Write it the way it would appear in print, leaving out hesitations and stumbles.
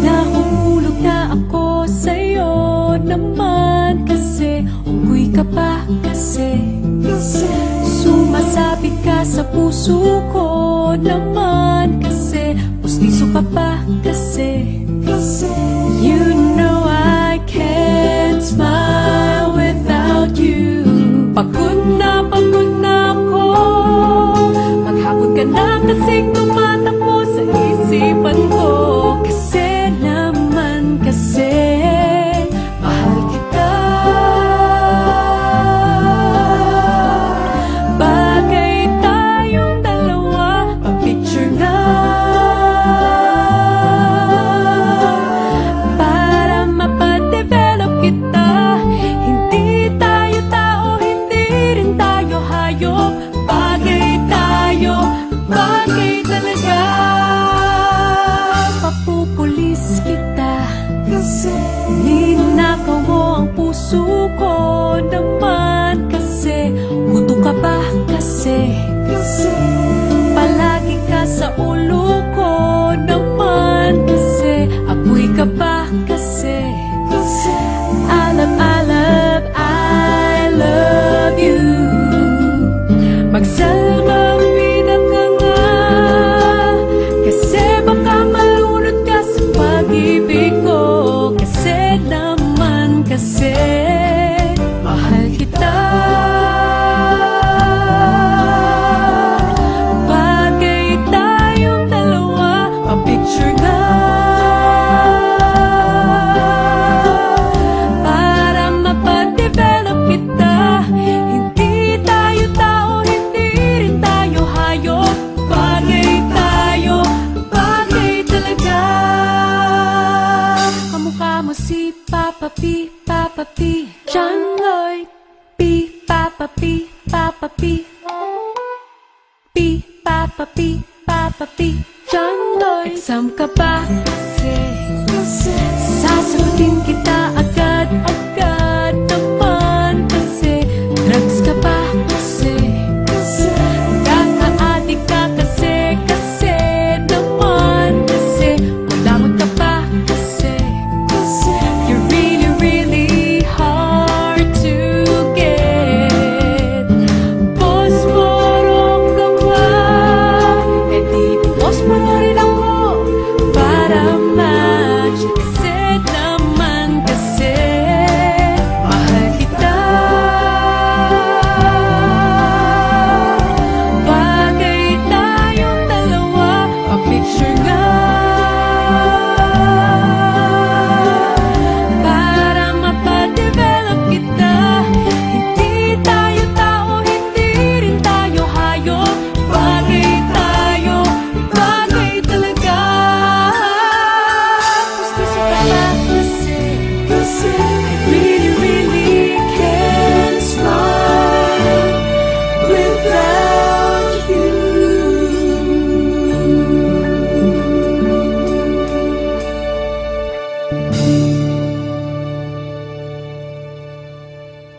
Nahuhulog na ako sa'yo naman kasi unggoy ka pa kasi sumasabit ka sa puso ko naman kasi pustiso ka pa kasi you know I can't smile without you. Pagod na ako, maghapon ka na kasing tumatakbo sa isipan ko. Kasi naman kasi mahal kita. Bagay tayong dalawa, pa-picture na para mapadevelop kita. Hindi tayo tao, hindi rin tayo hayop. Bagay tayo, bagay talaga. Papupulis kita, ninakaw mo ang puso ko naman kasi gusto ka ba kasi palagi ka sa ulo ko naman kasi apoy ka ba kasi I love you. Magsalbang bida ka nga kasi baka malunod ka sa pag-ibig ko. Kasi naman kasi mahal kita. Bagay tayong dalawa, pa-picture nga para mapadevelop kita. Hindi tayo tao, hindi rin tayo hayop. Bagay tayo, bagay talaga. Kamukha mo si Papa P, Papa P, John Lloyd P, Papa P, Papa P, P, Papa P, Papa P, John Lloyd. Exam ka ba?